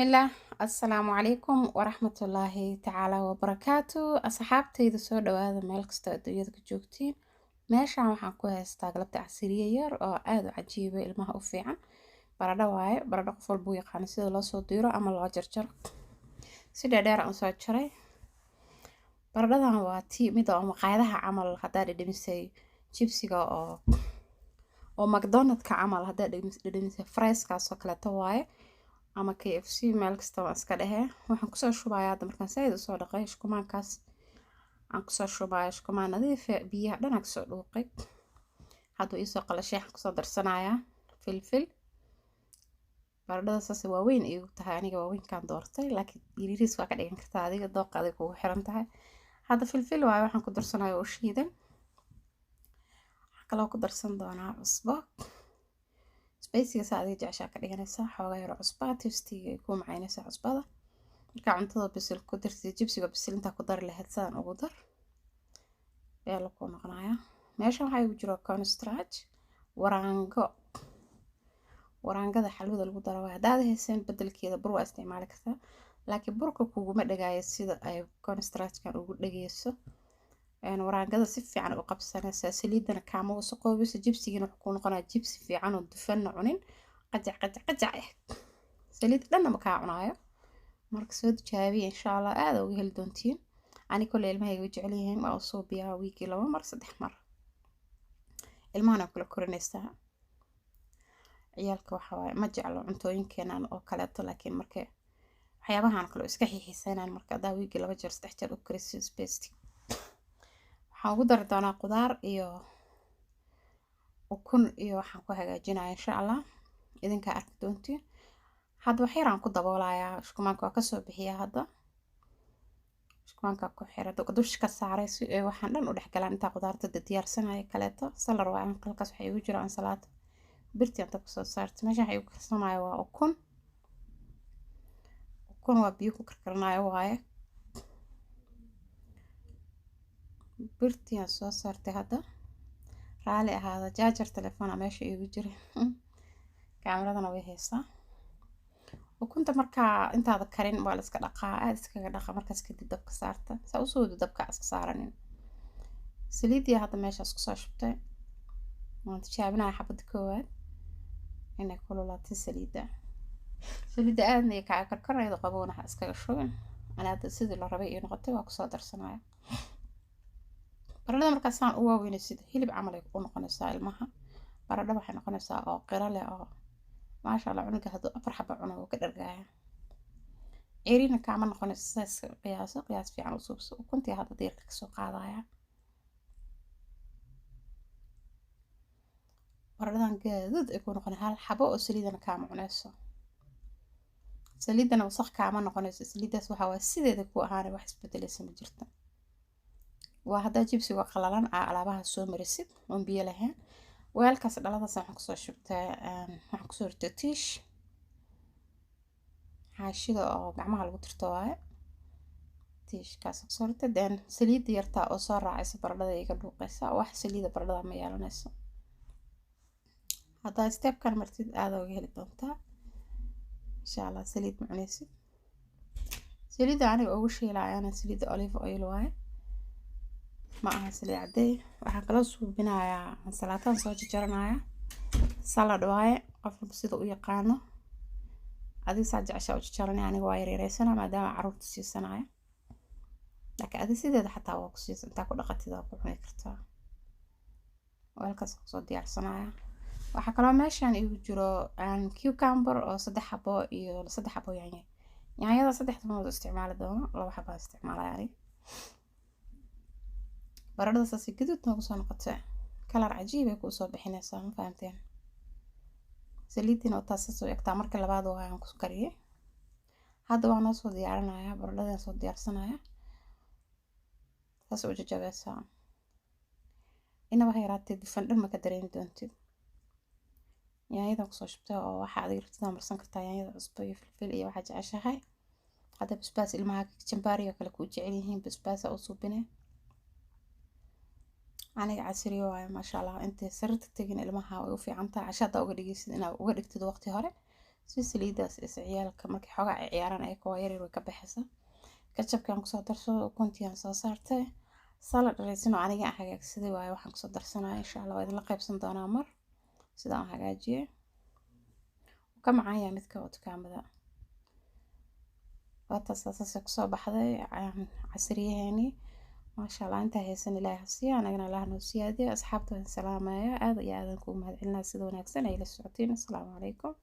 الله. السلام عليكم ورحمة الله تعالى وبركاته. أصحابتي soo dhawaada meel kasta adduunyada ka joogtiin. Meeshaan waxaan ku haystaa galabta casiriye yar oo aad u cajiiba ilmaha u fiican. Baradho waaye, baradho qof walba u yaqaan sida loo soo diiro ama loo jarjaro. Si dheer aan soo jaray. Baradhadan waa tii mid oo maqaayadaha camal hadaa dhadhamisay jibsiga oo McDonald's-ka camal hadaa dhadhamisay fries-kaas oo kale waaye. ama KFC meel kasta waan iska dhehe waxaan kusoo shubayaa hadda markaan sayid usoo dhaqay shukumaankaas aan kusoo shubayaa shukumaan nadiif ah biyaha dhan aan kusoo dhuuqay hadduu iisoo qalashay waxaan kusoo darsanayaa filfil baradhada saas waaweyn igu tahay aniga waaweynkaan doortay laakiin yariis waa ka dhigan kartaa adiga dooqa adiga kugu xiran tahay hadda filfil waaye waxaan ku darsanayaa oo shiidan waxaan kaloo ku darsan doonaa cusbo spicy saad ay jeceshaa ka dhiganaysaa xoogaa yar cusba tastiga ay ku macaynaysaa cusbada marka cuntada bisil ku dartid jibsiga bisil inta ku dar lahayd saan ugu dar ee la ku noqonaya meesha waxa uu jiro cornstarch waraangada xalwada lagu daro waa hadaad haysan bedelkeeda bur waa isticmaali kartaa laakiin burka kuguma dhagaayo sida ay cornstarch-kan ugu dhageyso waraangada si fiican u qabsanaysaa saliidana kaama wasaqoobayso jibsigina wuxuu ku noqonayaa jibsi fiican oo dufan cunin qajac saliid dhanna ma kaa cunaayo marka soo tijaabiya insha Allah aad uga heli doontiin ani kulli ilmahayga way jecel yihiin waa soo biyaa weekii 2 mar 3 mar ilmahana kula korinaysaa ciyaalka waxa waaye ma jeclo cuntooyinkeenan oo kaleeto laakiin marka waxyaabahan kale iska xixiisanaan marka adaa weekii 2 jeer 3 jeer u kariso best waxaan ugu dari doonaa qudaar iyo ukun iyo waxaan ku hagaajinayaa insha Allah idinka arki doontiin hadda wax yar aan ku daboolayaa shukumaanka waa kasoo bixiyaa hadda shukumaanka ku xirado dusha ka saaray si ay waxaan dhan u dhex galaan inta qudaarta diyaarsanayo kaleeto salar waa aan halkaas waxay ugu jiraan salad birti inta ku soo saartay meesha waxay u karsanayo waa ukun waa biyo ku karkaranayo waaye birti aan soo saartay hadda raali ahaada jaajar telefoona meesha igu jira kaameradana way haysaa ukunta markaa intaada karin waa la iska dhaqaa aad iskaga dhaqa markaas kadib dabka saarta saa u soo dabka iska saaranin saliidii hadda meeshaas ku soo shubtay waan tijaabinaya xabada koowaad inay kululaatay saliida aadna ay ka karkaraydo qabowna ha iskaga shubin ana hadda sidii la rabay iyo noqotay waa ku soo darsanaya baradhada markaas aan u waaweynay sida hilib camal ay u noqonaysaa ilmaha baradhada waxay noqonaysaa oo qira leh oo maasha Allah cunuga haduu 4 xabo cuno oo ka dhargaaya eerina kaama noqonaysaa qiyaas fiican u suubso ukuntii hadda diirka ka soo qaadaya baradhadan gaadud ay ku noqon hal xabo oo saliidana kaama cunayso saliidana wasakh kaama noqonayso saliidaas waxa waa sideeda ku ahaan wax isbedelaysa ma jirto waa hadaa jibsiga qalalan alaabaha soo marisid oo biyo lahayn weelkaas dhaladaas waxaan kusoo shubtay waxaan kusoo rirtay tiish xaashida oo gacmaha lagu tirto waaye tiishkaas kusoo rirtay dan saliid yarta oo soo raacaysa baradhada iga dhuuqaysa wax saliida baradhada ma yeelanayso hadaa stepkan martid aad uga heli doontaa insha Allah saliid ma cunaysid saliida aniga ugu shiilaayana saliida olive oil waaye ma aha saliid caday waxaan kala suubinayaa ansalaataan soo jarjaranayaa salad waaye qofka sida u yaqaano adiga saa jeceshaa u jarjaranaya aniga waa yareereysana maadaama caruurta siisanaya laakiin adiga sideeda xataa waa ku siisan intaa ku dhaqatid waa ku cuni kartaa weelkaas soo diyaarsanaya waxaa kaloo meeshaan igu jiro cucumber oo 3 xabo iyo 3 xabo yaanyada 3 xabo isticmaali doono 2 xabo isticmaalaya aniga baradhada saasi gaduud noogu soo noqotay kalar cajiib ay ku soo bixinaysaa ma fahanteen saliidina oo taas soo egtaa markii labaad oo aan ku kariyay hadda waan soo diyaarinayaa baradhada soo diyaarsanaya taas oo jajabaysa inaba hayraatay difan dhan ma ka dareemi doontid yaanyada ku soo shubtay oo waxa aad irtada marsan kartaa yaanyada cusbo iyo filfil iyo waxa jeceshahay hadda basbaas ilmaha jambaari oo kale ku jecel yihiin basbaas oo suubinay aniga casriyo ما شاء الله انت سرت تجين ilmaha way u fiican tahay cashada uga dhigaysid inaad uga dhigtid waqti hore si saliidaas is ciyaalka markay xoogaa ciyaaran ay kuwa yaryar way ka baxaysaa. Ketchupkaan kusoo darsado, ukuntiaan soo saartay. Salad dressing oo aniga aan hagaagsaday waaye waxaan kusoo darsanaya insha Allah waa idinla qaybsan doonaa mar sidaan hagaajiyay. Ka macaan yahay midka dukaamada. Waata saasay kusoo baxday casriyaheeni. maasha Allah inta haysan ilaahay hasiya anagana Allah noo siyaadiyo asxaabta waan salaamaya aad iyo aad ku mahadcelinaa sida wanaagsan ay la socotiin. Assalaamu calaykum.